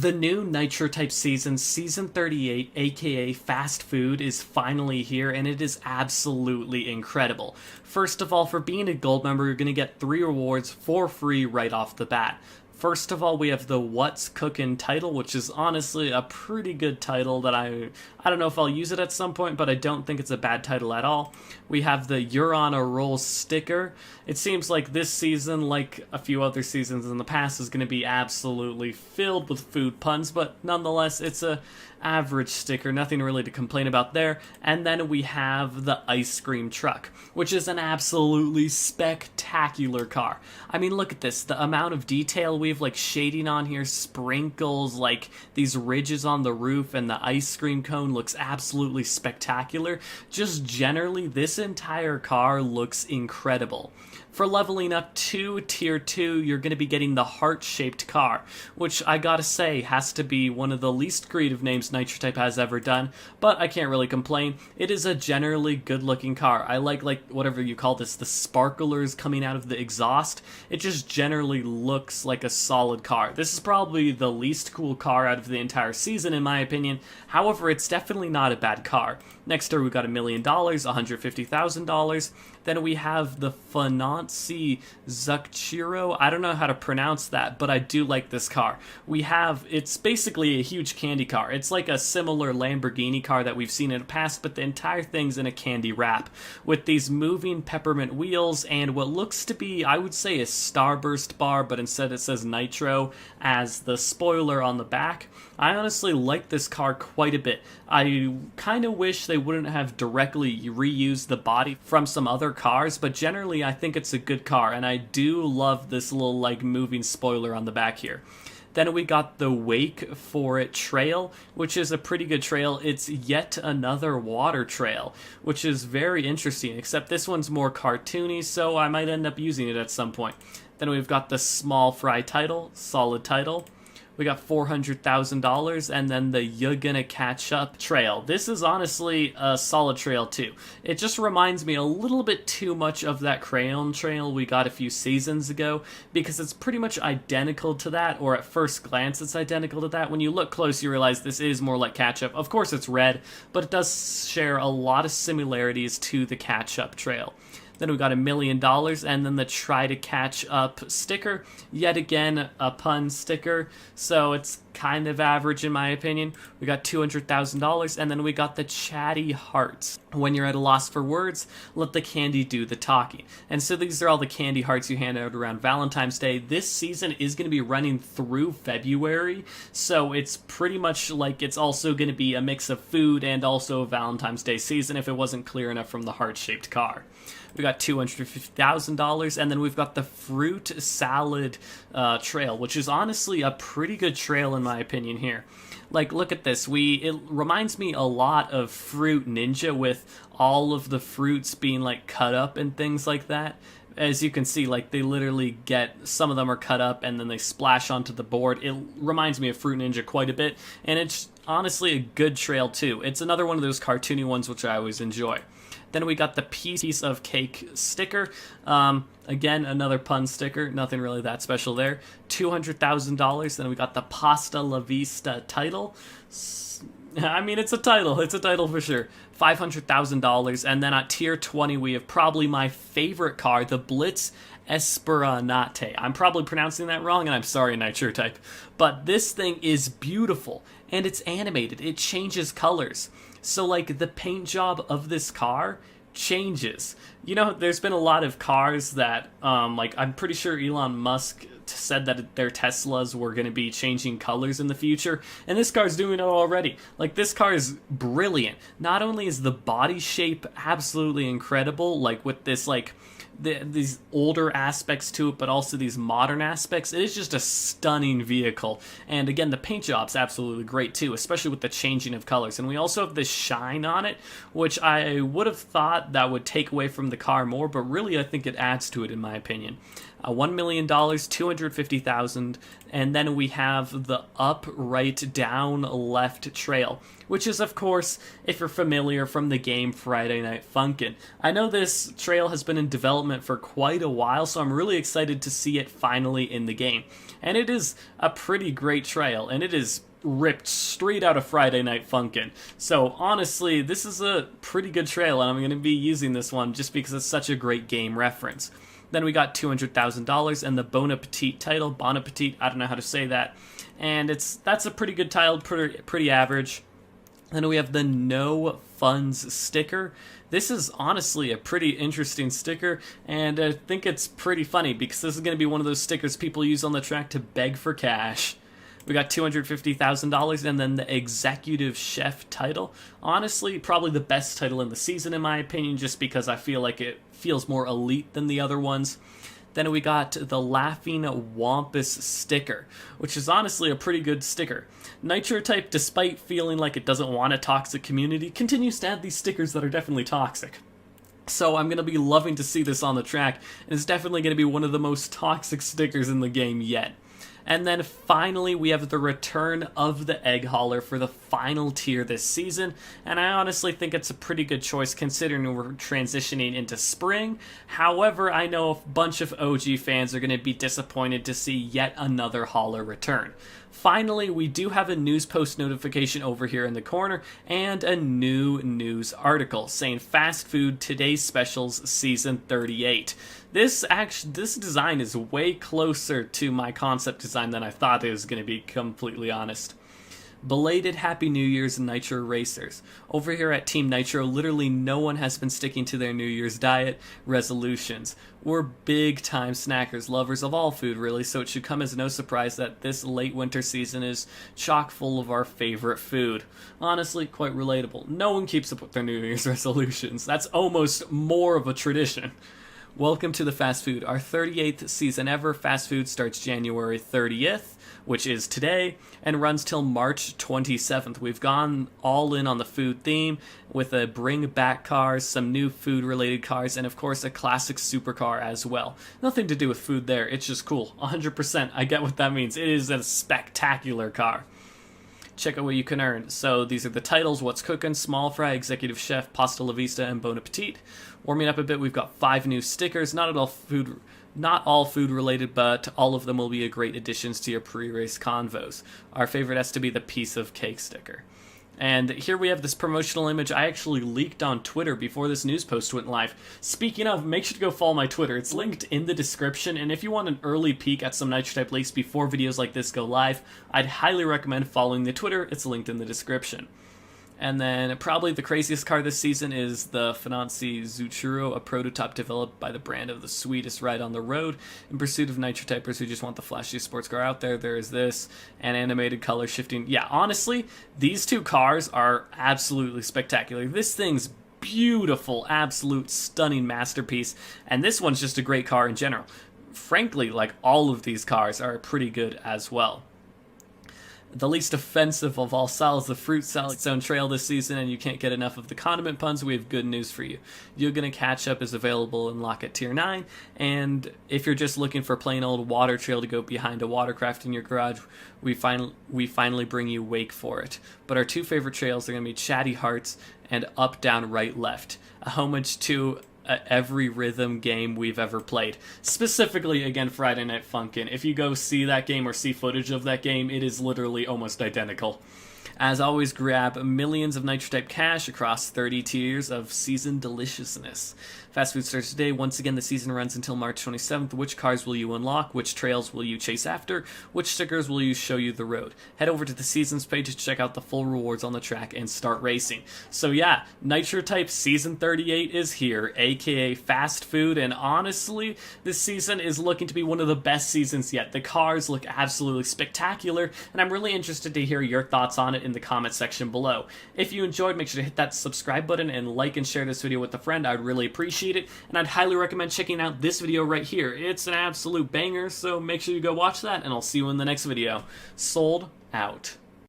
The new nitrotype season, season 38, aka Fast Food, is finally here, and it is absolutely incredible. First of all, for being a gold member, you're going to get 3 rewards for free right off the bat. First of all, we have the What's Cookin' title, which is honestly a pretty good title that I don't know if I'll use it at some point, but I don't think it's a bad title at all. We have the You're on a Roll sticker. It seems like this season, like a few other seasons in the past, is going to be absolutely filled with food puns, but nonetheless, it's a average sticker, nothing really to complain about there. And then we have the ice cream truck, which is an absolutely spectacular car. I mean, look at this, the amount of detail we have, like shading on here, sprinkles, like these ridges on the roof, and the ice cream cone looks absolutely spectacular. Just generally, this entire car looks incredible. For leveling up to Tier 2, you're going to be getting the heart-shaped car, which I gotta say has to be one of the least creative names Nitrotype has ever done, but I can't really complain. It is a generally good-looking car. I like whatever you call this, the sparklers coming out of the exhaust. It just generally looks like a solid car. This is probably the least cool car out of the entire season, in my opinion. However, it's definitely not a bad car. Next door, we got $1 million, $150,000. Then we have the Finanzi Zucchero. I don't know how to pronounce that, but I do like this car. It's basically a huge candy car. It's like a similar Lamborghini car that we've seen in the past, but the entire thing's in a candy wrap with these moving peppermint wheels and what looks to be, I would say, a Starburst bar, but instead it says Nitro as the spoiler on the back. I honestly like this car quite a bit. I kind of wish they wouldn't have directly reused the body from some other cars, but generally I think it's a good car, and I do love this little like moving spoiler on the back here. Then we got the Wake For It trail, which is a pretty good trail. It's yet another water trail, which is very interesting, except this one's more cartoony, so I might end up using it at some point. Then we've got the Small Fry title, solid title. We got $400,000, and then the You Gonna Catch Up trail. This is honestly a solid trail too. It just reminds me a little bit too much of that crayon trail we got a few seasons ago, because it's pretty much identical to that, or at first glance it's identical to that. When you look close, you realize this is more like Catch Up. Of course it's red, but it does share a lot of similarities to the Catch Up trail. Then we got $1 million, and then the Try to Catch Up sticker. Yet again, a pun sticker, so it's kind of average in my opinion. We got $200,000, and then we got the Chatty Hearts. When you're at a loss for words, let the candy do the talking. And so these are all the candy hearts you hand out around Valentine's Day. This season is going to be running through February, so it's pretty much like it's also going to be a mix of food and also a Valentine's Day season, if it wasn't clear enough from the heart-shaped car. We got $250,000, and then we've got the Fruit Salad trail, which is honestly a pretty good trail in my opinion here. Like, look at this. It reminds me a lot of Fruit Ninja, with all of the fruits being like cut up and things like that. As you can see, like, they literally some of them are cut up and then they splash onto the board. It reminds me of Fruit Ninja quite a bit, and it's honestly a good trail too. It's another one of those cartoony ones which I always enjoy. Then we got the Piece of Cake sticker. Again, another pun sticker. Nothing really that special there. $200,000. Then we got the Pasta La Vista title. I mean, it's a title. It's a title for sure. $500,000. And then at Tier 20, we have probably my favorite car, the Blitz Esperante. I'm probably pronouncing that wrong, and I'm sorry, Nitrotype. But this thing is beautiful, and it's animated. It changes colors. So, like, the paint job of this car changes. You know, there's been a lot of cars that, like, I'm pretty sure Elon Musk said that their Teslas were going to be changing colors in the future, and this car's doing it already. Like, this car is brilliant. Not only is the body shape absolutely incredible, like, with this, like, these older aspects to it, but also these modern aspects. It is just a stunning vehicle. And again, the paint job's absolutely great too, especially with the changing of colors. And we also have this shine on it, which I would have thought that would take away from the car more, but really I think it adds to it in my opinion. $1 million, 250,000, and then we have the up, right, down, left trail, which is, of course, if you're familiar from the game Friday Night Funkin'. I know this trail has been in development for quite a while, so I'm really excited to see it finally in the game. And it is a pretty great trail, and it is ripped straight out of Friday Night Funkin'. So honestly, this is a pretty good trail, and I'm going to be using this one just because it's such a great game reference. Then we got $200,000 and the Bon Appetit title. Bon Appetit, I don't know how to say that. And that's a pretty good title, pretty average. Then we have the No Funds sticker. This is honestly a pretty interesting sticker, and I think it's pretty funny because this is going to be one of those stickers people use on the track to beg for cash. We got $250,000, and then the Executive Chef title. Honestly, probably the best title in the season, in my opinion, just because I feel like it feels more elite than the other ones. Then we got the Laughing Wampus sticker, which is honestly a pretty good sticker. Nitrotype, despite feeling like it doesn't want a toxic community, continues to add these stickers that are definitely toxic. So I'm going to be loving to see this on the track, and it's definitely going to be one of the most toxic stickers in the game yet. And then finally, we have the return of the Egg Hauler for the final tier this season, and I honestly think it's a pretty good choice considering we're transitioning into spring. However, I know a bunch of OG fans are going to be disappointed to see yet another hauler return. Finally, we do have a news post notification over here in the corner and a new news article saying Fast Food Today's Specials Season 38. This design is way closer to my concept design than I thought it was going to be, completely honest. Belated Happy New Year's, Nitro Racers. Over here at Team Nitro, literally no one has been sticking to their New Year's diet resolutions. We're big time snackers, lovers of all food really, so it should come as no surprise that this late winter season is chock full of our favorite food. Honestly, quite relatable. No one keeps up with their New Year's resolutions. That's almost more of a tradition. Welcome to the Fast Food, our 38th season ever. Fast Food starts January 30th, which is today, and runs till March 27th. We've gone all in on the food theme with a bring back cars, some new food related cars, and of course a classic supercar as well. Nothing to do with food there, it's just cool. 100%, I get what that means. It is a spectacular car. Check out what you can earn. So these are the titles: What's Cookin', Small Fry, Executive Chef, Pasta La Vista, and Bon Appetit. Warming up a bit, we've got 5 new stickers. Not all food related, but all of them will be great additions to your pre-race convos. Our favorite has to be the piece of cake sticker. And here we have this promotional image I actually leaked on Twitter before this news post went live. Speaking of, make sure to go follow my Twitter. It's linked in the description, and if you want an early peek at some nitrotype leaks before videos like this go live, I'd highly recommend following the Twitter. It's linked in the description. And then probably the craziest car this season is the Finanzi Zuchuro, a prototype developed by the brand of the sweetest ride on the road. In pursuit of nitrotypers who just want the flashiest sports car out there, there is this, and animated color shifting. Yeah, honestly, these two cars are absolutely spectacular. This thing's beautiful, absolute stunning masterpiece, and this one's just a great car in general. Frankly, like, all of these cars are pretty good as well. The least offensive of all styles, the fruit salad zone trail this season, and you can't get enough of the condiment puns. We have good news for you. You're Gonna Catch Up is available in Lock at Tier 9, and if you're just looking for plain old water trail to go behind a watercraft in your garage, we finally bring you Wake for it. But our 2 favorite trails are going to be Chatty Hearts and Up, Down, Right, Left, a homage to every rhythm game we've ever played. Specifically, again, Friday Night Funkin'. If you go see that game or see footage of that game, it is literally almost identical. As always, grab millions of nitrotype cash across 30 tiers of season deliciousness. Fast Food starts today. Once again, the season runs until March 27th. Which cars will you unlock? Which trails will you chase after? Which stickers will you show you the road? Head over to the seasons page to check out the full rewards on the track and start racing. So yeah, Nitrotype Season 38 is here, aka Fast Food, and honestly, this season is looking to be one of the best seasons yet. The cars look absolutely spectacular, and I'm really interested to hear your thoughts on it in the comment section below. If you enjoyed, make sure to hit that subscribe button and like and share this video with a friend. I'd really appreciate it, and I'd highly recommend checking out this video right here. It's an absolute banger, so make sure you go watch that, and I'll see you in the next video. Sold out.